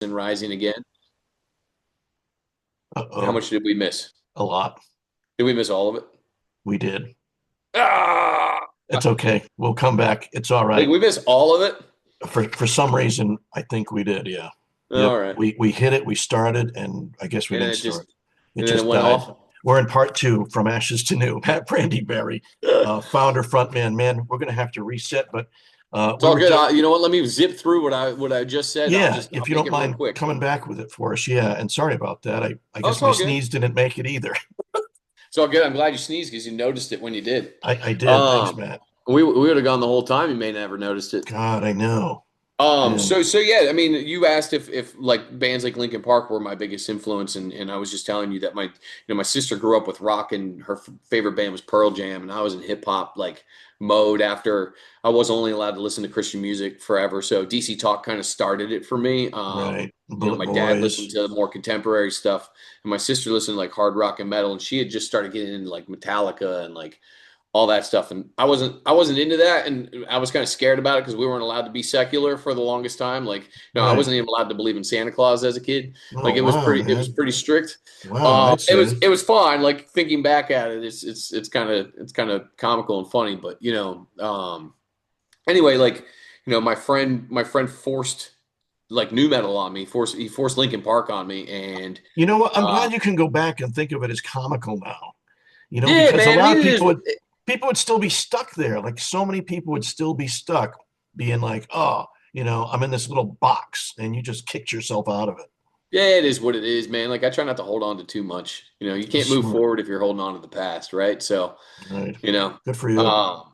and Rising Again. How Uh-oh. much did we miss? A lot. Did we miss all of it? We did. Ah, It's okay. We'll come back. It's all like right. we missed all of it. For some reason, I think we did. Yeah. Yep. All right, We hit it. We started, and I guess we and then didn't it just start. It and then it just went died. off. We're in part two, From Ashes to New. Matt Brandyberry, founder, frontman. Man, we're gonna have to reset, but It's we all were good. just You know what? Let me zip through what I just said. yeah. I'll If you make don't it real mind quick. coming back with it for us, yeah. And sorry about that. I Oh, guess it's my all good. sneeze didn't make it either. It's all good. I'm glad you sneezed because you noticed it when you did. I did. Thanks, Um, Matt. we would have gone the whole time. You may never noticed it. God, I know. So Man. so yeah, I mean, you asked if like bands like Linkin Park were my biggest influence, and I was just telling you that my sister grew up with rock, and her favorite band was Pearl Jam, and I was in hip hop like mode after I was only allowed to listen to Christian music forever. So DC Talk kind of started it for me. Right. Bullet My dad Boys. listened to more contemporary stuff, and my sister listened to like hard rock and metal, and she had just started getting into like Metallica and like all that stuff. And I wasn't into that, and I was kind of scared about it because we weren't allowed to be secular for the longest time. Like, I Right. wasn't even allowed to believe in Santa Claus as a kid. Oh Like wow, it was man. pretty strict. Wow, I'd say. It was fine. Like thinking back at it, it's kind of comical and funny. But anyway, like my friend forced like new metal on me. He forced Linkin Park on me, and You know what? I'm uh, glad you can go back and think of it as comical now. yeah, Because a man. I lot mean, of it is. people would still be stuck there. Like so many people would still be stuck being like, oh, I'm in this little box and you just kicked yourself out of it. Yeah, it is what it is, man. Like I try not to hold on to too much. You can't move Smart. forward if you're holding on to the past, right? So, Right. you know, Good for you. um,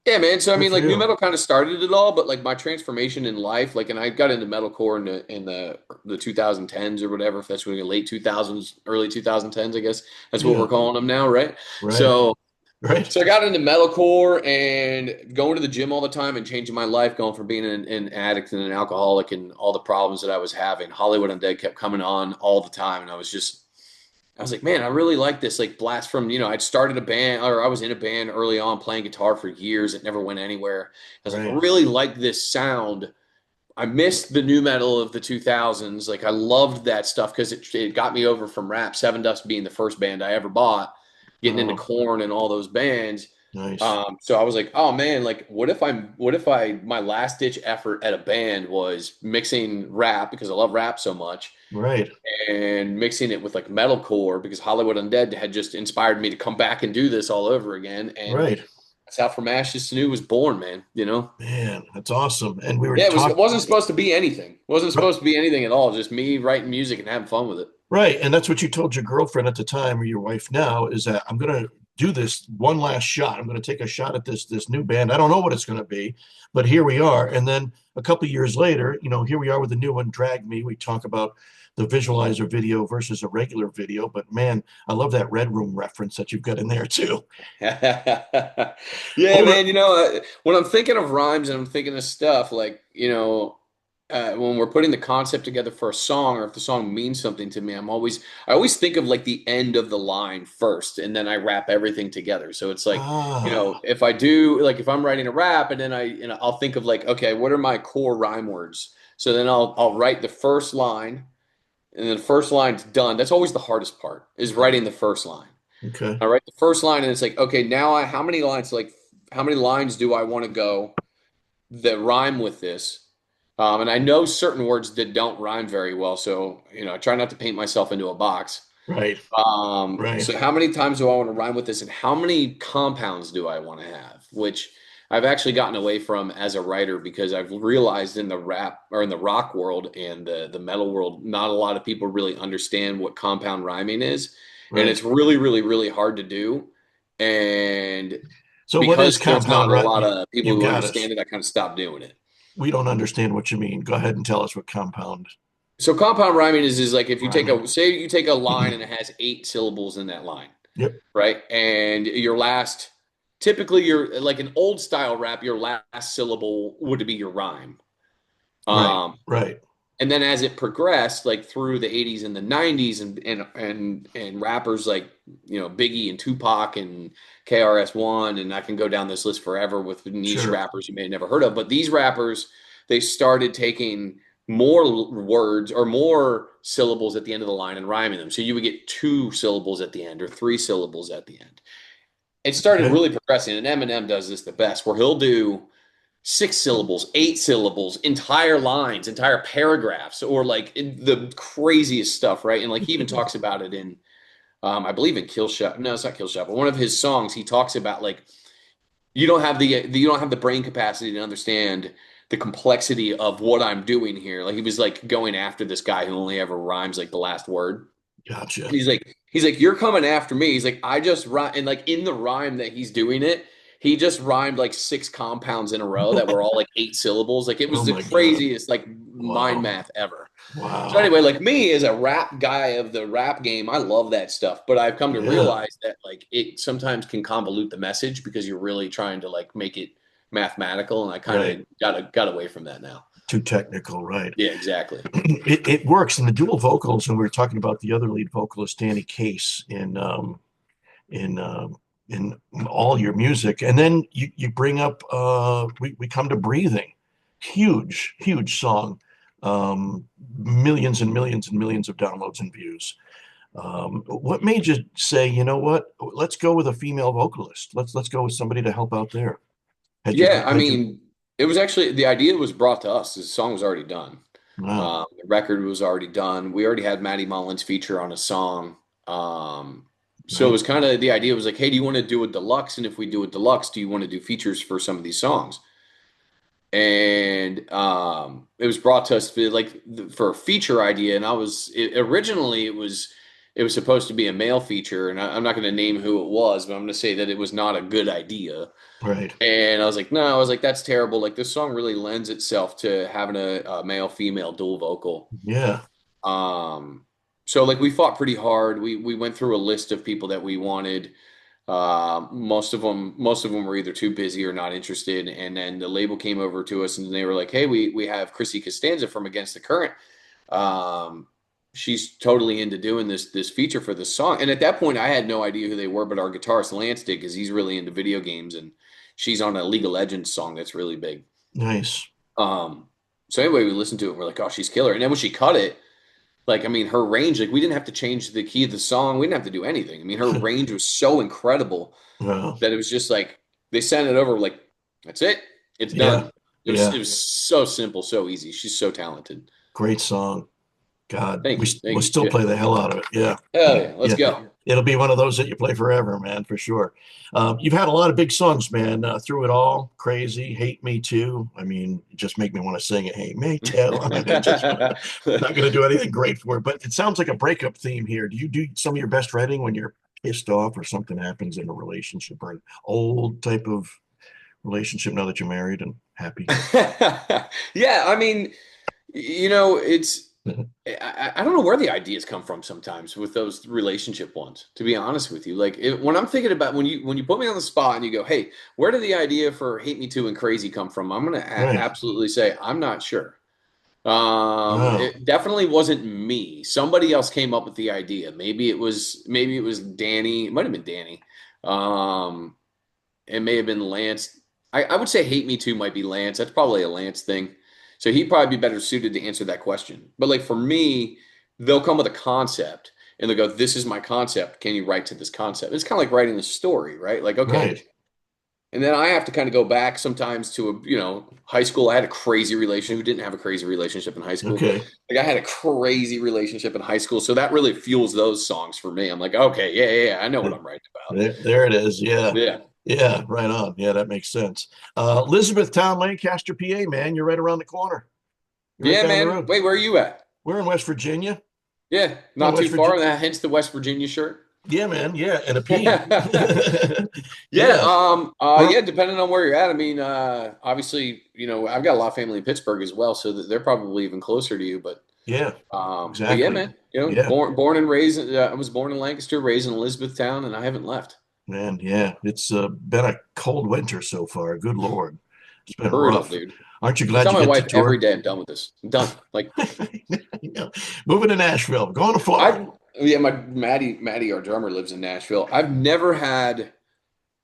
yeah, man. So I Good mean, for like new you. metal kind of started it all, but like my transformation in life, like, and I got into metalcore in the 2010s or whatever, if that's really late 2000s, early 2010s, I guess that's what we're Yeah. calling them now, right? Right. So Right. So I got into metalcore and going to the gym all the time and changing my life, going from being an addict and an alcoholic and all the problems that I was having. Hollywood Undead kept coming on all the time, and I was like, man, I really like this. Like blast from, I'd started a band or I was in a band early on playing guitar for years. It never went anywhere. I was like, I Right. really like this sound. I missed the new metal of the 2000s. Like I loved that stuff because it got me over from rap. Seven Dust being the first band I ever bought, getting into Oh, Corn and all those bands. nice. So I was like, oh man, like my last ditch effort at a band was mixing rap because I love rap so much Right. and mixing it with like metalcore because Hollywood Undead had just inspired me to come back and do this all over again. And Right. that's how From Ashes to New was born, man. Man, that's awesome. And we were Yeah, it talking. wasn't supposed to be anything. It wasn't supposed to be anything at all. Just me writing music and having fun with it. Right. And that's what you told your girlfriend at the time or your wife now is that I'm going to do this one last shot. I'm going to take a shot at this new band. I don't know what it's going to be, but here we are. And then a couple of years later, here we are with a new one, Drag Me. We talk about the visualizer video versus a regular video, but man, I love that Red Room reference that you've got in there too. Yeah, Over man. When I'm thinking of rhymes and I'm thinking of stuff like, when we're putting the concept together for a song or if the song means something to me, I always think of like the end of the line first and then I wrap everything together. So it's like, ah, if I do, like if I'm writing a rap and then I'll think of like, okay, what are my core rhyme words? So then I'll write the first line and then the first line's done. That's always the hardest part is writing the first line. okay. I write the first line and it's like, okay, how many lines, like, how many lines do I want to go that rhyme with this? And I know certain words that don't rhyme very well. So, I try not to paint myself into a box. Right, right, So how many times do I want to rhyme with this and how many compounds do I want to have? Which I've actually gotten away from as a writer because I've realized in the rap or in the rock world and the metal world, not a lot of people really understand what compound rhyming is. And right. it's really, really, really hard to do. And So what is because there's not compound, a right? lot of people You who got us. understand it, I kind of stopped doing it. We don't understand what you mean. Go ahead and tell us what compound So compound rhyming is like if you take rhyming. say you take a line and it has eight syllables in that line, Yep. right? And typically your like an old style rap, your last syllable would be your rhyme. Right. Um, Right. and then as it progressed, like through the 80s and the 90s and rappers like, Biggie and Tupac and KRS-One, and I can go down this list forever with niche Sure. rappers you may have never heard of, but these rappers, they started taking more words or more syllables at the end of the line and rhyming them. So you would get 2 syllables at the end or 3 syllables at the end. It started Okay. really progressing, and Eminem does this the best, where he'll do 6 syllables, 8 syllables, entire lines, entire paragraphs, or like the craziest stuff, right? And like he even talks about it in, I believe in Kill Shot. No, it's not Kill Shot, but one of his songs. He talks about like you don't have the brain capacity to understand the complexity of what I'm doing here. Like he was like going after this guy who only ever rhymes like the last word. Gotcha. He's like, you're coming after me. He's like, I just rhyme, and like in the rhyme that he's doing it, he just rhymed like 6 compounds in a row that were all like 8 syllables. Like it Oh was the my God. craziest like mind Wow. math ever. So Wow. anyway, like me as a rap guy of the rap game, I love that stuff. But I've come to Yeah. realize that like it sometimes can convolute the message because you're really trying to like make it mathematical, and I kind Right. of got away from that now. Too technical, right? Yeah, exactly. It works in the dual vocals, and we were talking about the other lead vocalist, Danny Case, in in all your music, and then you bring up we come to breathing, huge song, millions and millions and millions of downloads and views. What made you say, you know what, let's go with a female vocalist, let's go with somebody to help out there? Yeah, I Had you mean, it was actually the idea was brought to us. The song was already done. Wow, The record was already done. We already had Maddie Mullins feature on a song. So it right, was kind of the idea was like, hey, do you want to do a deluxe? And if we do a deluxe, do you want to do features for some of these songs? And it was brought to us for a feature idea. And originally it was supposed to be a male feature, and I'm not going to name who it was, but I'm going to say that it was not a good idea. right, And I was like, no, I was like, that's terrible. Like this song really lends itself to having a male female dual vocal. yeah, Um, so like we fought pretty hard. We went through a list of people that we wanted. Most of them were either too busy or not interested. And then the label came over to us and they were like, hey, we have Chrissy Costanza from Against the Current. Um, she's totally into doing this feature for this song. And at that point, I had no idea who they were, but our guitarist Lance did because he's really into video games, and she's on a League of Legends song that's really big. nice, Um, so anyway, we listened to it. And we're like, oh, she's killer. And then when she cut it, like, I mean, her range, like, we didn't have to change the key of the song. We didn't have to do anything. I mean, her range was so incredible wow, that it was just like they sent it over, like, that's it. It's yeah, done. It yeah, was so simple, so easy. She's so talented. great song. God, Thank you. we'll Thank you. still Yeah. play the hell out of it. Yeah, Hell yeah. Let's yeah. go. It'll be one of those that you play forever, man, for sure. You've had a lot of big songs, man. Through it all, crazy, hate me too. I mean, it just make me want to sing it. Hate me too. Just not going to do anything great for it, but it sounds like a breakup theme here. Do you do some of your best writing when you're pissed off or something happens in a relationship or an old type of relationship now that you're married and happy? Yeah, I mean, it's I don't know where the ideas come from sometimes with those relationship ones, to be honest with you. Like when I'm thinking about when you put me on the spot and you go, "Hey, where did the idea for Hate Me Too and Crazy come from?" I'm gonna Right. absolutely say I'm not sure. Wow. It definitely wasn't me. Somebody else came up with the idea. Maybe it was Danny. It might have been Danny. Um, it may have been Lance. I would say Hate Me Too might be Lance. That's probably a Lance thing. So he'd probably be better suited to answer that question. But like for me, they'll come with a concept and they'll go, "This is my concept. Can you write to this concept?" It's kind of like writing a story, right? Like, okay. Right. And then I have to kind of go back sometimes to high school. I had a crazy relationship. Who didn't have a crazy relationship in high school? Okay. Like I had a crazy relationship in high school. So that really fuels those songs for me. I'm like, okay, yeah, yeah, yeah, I know what I'm writing about. There it is. Yeah. Yeah. Yeah. Right on. Yeah, that makes sense. Elizabethtown, Lancaster, PA, man. You're right around the corner. You're right Yeah, down the man. road. Wait, where are you at? We're in West Virginia. Yeah, We're in not West too far. Virginia. Hence the West Virginia shirt. Yeah, man. Yeah. And a P. Yeah, Yeah. Or yeah, depending on where you're at. I mean, obviously, I've got a lot of family in Pittsburgh as well, so that they're probably even closer to you. yeah, But yeah, exactly. man, Yeah, born and raised. I was born in Lancaster, raised in Elizabethtown, and I haven't left. man. Yeah. It's been a cold winter so far. Good Lord. It's been Brutal, rough. dude. Aren't you I glad tell you my get to wife every tour? day I'm done with this. I'm done. Like You know, moving to Nashville, going to Florida. I, yeah, my Maddie, our drummer, lives in Nashville. I've never had.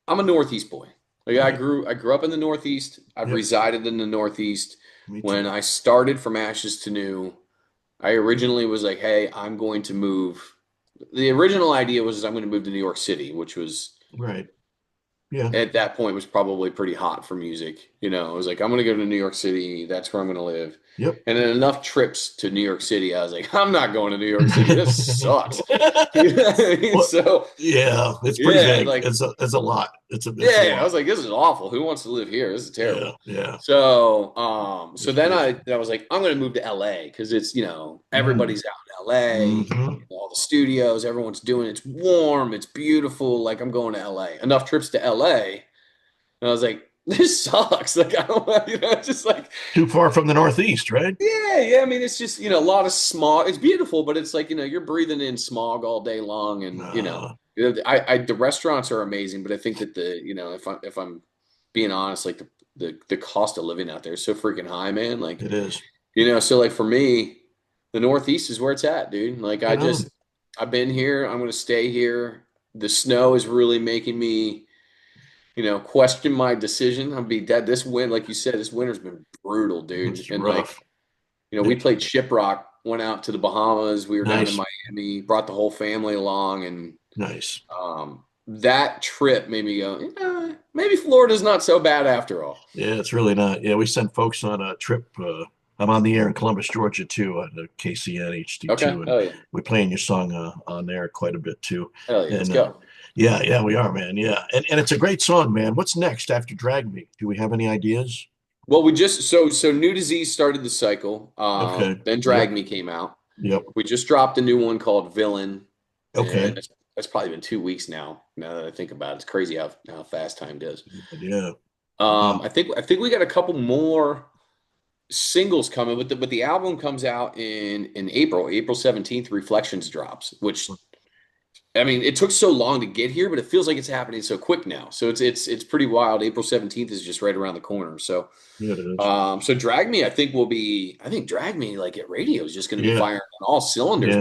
I'm a Northeast boy. Like Right. I grew up in the Northeast. I've Yep. resided in the Northeast. Me When too. I started From Ashes to New, I originally was like, hey, I'm going to move. The original idea was I'm going to move to New York City, which was Right. Yeah. at that point was probably pretty hot for music. I was like, I'm going to go to New York City. That's where I'm going to live. Yep. And then enough trips to New York City, I was like, I'm not going to New York City. This sucks. You know what I mean? Well, So yeah, it's pretty yeah, big. like It's a lot. It's a yeah, I lot. was like, this is awful. Who wants to live here? This is Yeah, terrible. yeah. So It's then crazy. I was like, I'm going to move to LA because it's, Mm. everybody's out in LA, Hmm. all the studios, everyone's doing it. It's warm, it's beautiful. Like I'm going to LA. Enough trips to LA. And I was like, this sucks. Like I don't, just like, Too far from the Northeast, right? yeah. I mean, it's just, a lot of smog. It's beautiful, but it's like, you're breathing in smog all day long. And, Uh, the restaurants are amazing, but I think that if I'm being honest, like the cost of living out there is so freaking high, man. Like, it is. so like for me, the Northeast is where it's at, dude. Like Right on. I've been here. I'm going to stay here. The snow is really making me, question my decision. I'll be dead. This wind, like you said, this winter's been brutal, dude. It's And like, rough. we It- played Shiprock, went out to the Bahamas. We were down in nice, Miami, brought the whole family along, and nice. that trip made me go, maybe Florida's not so bad after all. Yeah, it's really not. Yeah, we sent folks on a trip. I'm on the air in Columbus, Georgia, too, at KCN Okay, HD2, and hell yeah, we're playing your song on there quite a bit too. hell yeah, let's And go. yeah, yeah, we are, man. Yeah, and it's a great song, man. What's next after Drag Me? Do we have any ideas? Well, we just so New Disease started the cycle. Okay. Then Drag Yep. Me came out. Yep. We just dropped a new one called Villain, and Okay. that's probably been 2 weeks now. Now that I think about it, it's crazy how fast time does. Yeah. Wow. I think we got a couple more singles coming, but the album comes out in April 17th. Reflections drops, which I mean, it took so long to get here, but it feels like it's happening so quick now. So it's pretty wild. April 17th is just right around the corner. So Yeah, it is. Drag Me, I think Drag Me like at radio is just going to be Yeah. firing on all cylinders Yeah.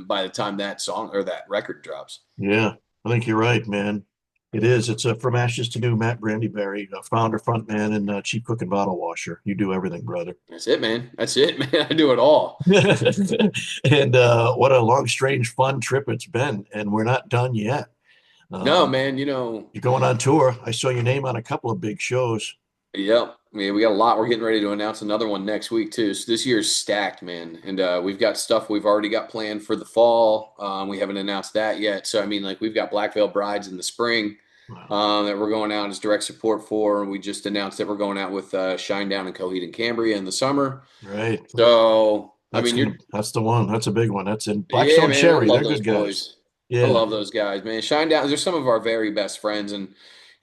by the time that song or that record drops. Yeah. I think you're right, man. It is. It's From Ashes to New, Matt Brandyberry, founder, frontman, and chief cook and bottle washer. You do everything, brother. That's it, man. That's it, man. I do it all. And what a long, strange, fun trip it's been. And we're not done yet. No, Um, man, you're going on tour. I saw your name on a couple of big shows. yep. I mean, we got a lot. We're getting ready to announce another one next week too. So this year's stacked, man. And we've got stuff we've already got planned for the fall. We haven't announced that yet. So I mean, like we've got Black Veil Brides in the spring Wow. that we're going out as direct support for. We just announced that we're going out with Shinedown and Coheed and Cambria in the summer. Right. So I mean, That's the one. That's a big one. That's in yeah, Blackstone man. I Cherry. love They're those good guys. boys. I Yeah. love those guys, man. Shinedown. They're some of our very best friends, and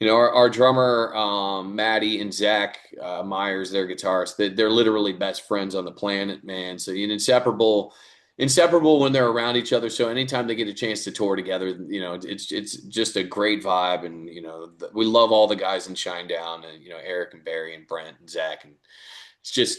our drummer, Maddie and Zach Myers, their guitarists, they're literally best friends on the planet, man. So inseparable when they're around each other. So anytime they get a chance to tour together, it's just a great vibe. And we love all the guys in Shinedown, and Eric and Barry and Brent and Zach, and it's just.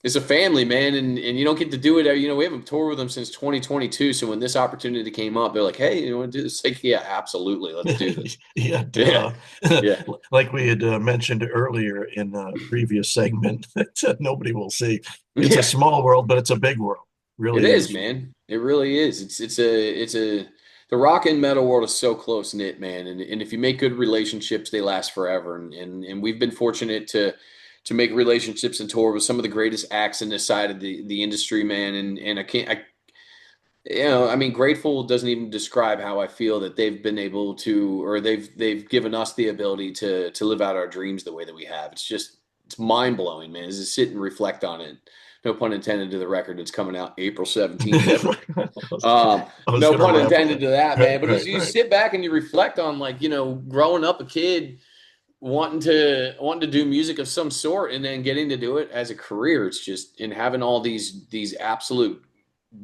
It's a family, man, and you don't get to do it. We haven't toured with them since 2022. So when this opportunity came up, they're like, "Hey, you want to do this?" Like, yeah, absolutely, let's do this. Yeah, Yeah, duh. yeah, Like we had mentioned earlier in a previous segment that nobody will see. It's a yeah. small world, but it's a big world. It Really is, is. man. It really is. It's a the rock and metal world is so close knit, man. And if you make good relationships, they last forever. And we've been fortunate to make relationships and tour with some of the greatest acts in this side of the industry, man. And I can't I mean, grateful doesn't even describe how I feel that they've been able to, or they've given us the ability to live out our dreams the way that we have. It's mind blowing, man. As to sit and reflect on it. No pun intended to the record that's coming out April 17th. Um, I was no gonna pun wrap it intended up. to that, Right, man. But as right, you right. sit back and you reflect on, like, growing up a kid wanting to do music of some sort and then getting to do it as a career, it's just, and having all these absolute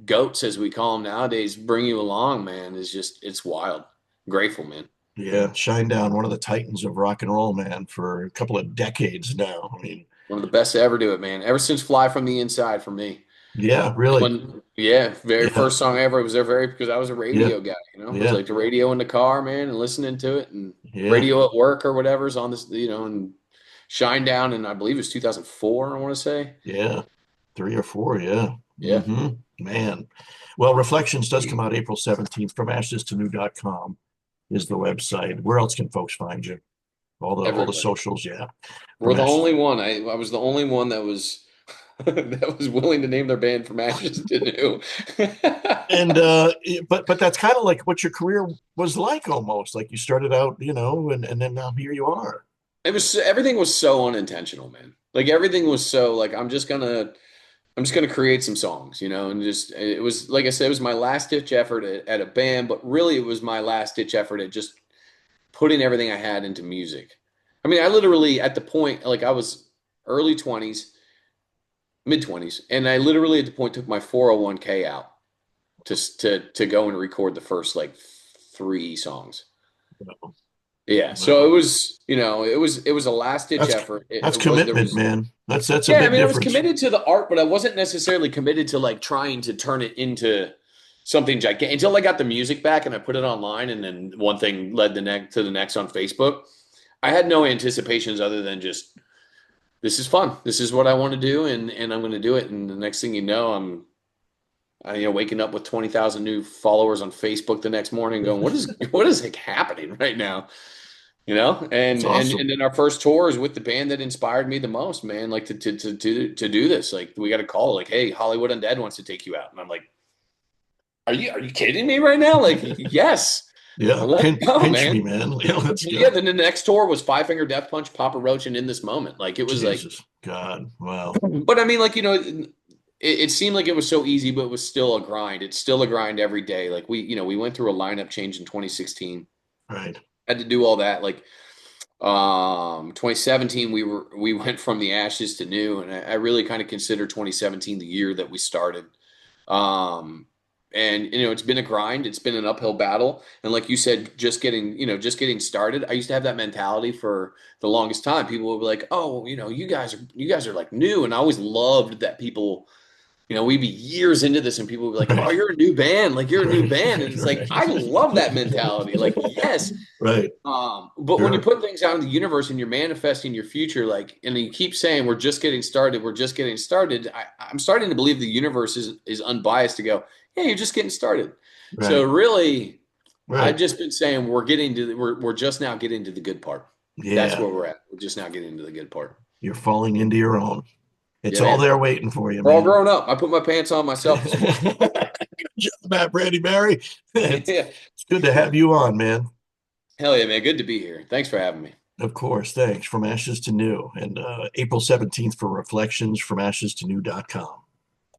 goats, as we call them nowadays, bring you along, man, is just, it's wild. Grateful, man. Yeah, Shinedown, one of the titans of rock and roll, man, for a couple of decades now. I mean, One of the best to ever do it, man. Ever since Fly from the Inside for me. yeah, really. Yeah, very Yeah, first song ever. It was there very because I was a yeah, radio guy, It was yeah, like the radio in the car, man, and listening to it, and yeah. radio at work or whatever's on this, and Shinedown, and I believe it was 2004, I want to say. Yeah, 3 or 4. Yeah. Yeah. Man. Well, Reflections does come out April 17th. From ashes to new.com is the website. Where else can folks find you? All the Everywhere. socials, yeah. We're From the ashes. only one. I was the only one that was that was willing to name their band From Ashes to New. And but that's kind of like what your career was like almost. Like you started out, and then now here you are. It was everything was so unintentional, man. Like everything was so like I'm just gonna create some songs, and just it was like I said, it was my last ditch effort at a band, but really it was my last ditch effort at just putting everything I had into music. I mean, I literally at the point like I was early 20s, mid 20s, and I literally at the point took my 401k out to go and record the first like 3 songs. Wow. Yeah, so it Wow. was, it was a last ditch That's effort. that's It was there commitment, was man. That's a Yeah, I big mean, I was difference. committed to the art, but I wasn't necessarily committed to like trying to turn it into something gigantic until I got the music back and I put it online, and then one thing led the next to the next on Facebook. I had no anticipations other than just this is fun. This is what I want to do, and I'm going to do it. And the next thing you know, waking up with 20,000 new followers on Facebook the next morning, going, what is like happening right now? It's And awesome. then our first tour is with the band that inspired me the most, man. Like to do this, like we got a call, like, hey, Hollywood Undead wants to take you out, and I'm like, are you kidding me right now? Like, yes, Yeah, let's go, pinch me, man. man. Yeah, let's Yeah. go. Then the next tour was Five Finger Death Punch, Papa Roach, and In This Moment. Like it was like, Jesus, God, wow. but I mean, like it seemed like it was so easy, but it was still a grind. It's still a grind every day. Like we went through a lineup change in 2016. Right. Had to do all that. Like 2017 we went from the ashes to new, and I really kind of consider 2017 the year that we started. Um, and it's been a grind, it's been an uphill battle, and like you said, just getting started. I used to have that mentality for the longest time. People would be like, "Oh, you guys are like new," and I always loved that people. We'd be years into this and people would be like, "Oh, Right. you're a new band, like you're a new Right. band." And it's like, I love that mentality. Like, yes, Right. but when you Sure. put things out in the universe and you're manifesting your future, like, and you keep saying we're just getting started, we're just getting started. I'm starting to believe the universe is unbiased to go, yeah, you're just getting started. So Right. really, I've Right. just been saying we're just now getting to the good part. That's Yeah. where we're at. We're just now getting to the good part. You're falling into your own. It's Yeah, all man. there waiting for you, We're all man. grown up. I put my pants on myself this morning. Good job, Matt Brandyberry. It's, Yeah. it's good to have you on, man. Hell yeah, man. Good to be here. Thanks for having me. Of course. Thanks. From ashes to new. And April 17th for Reflections from ashes to new.com.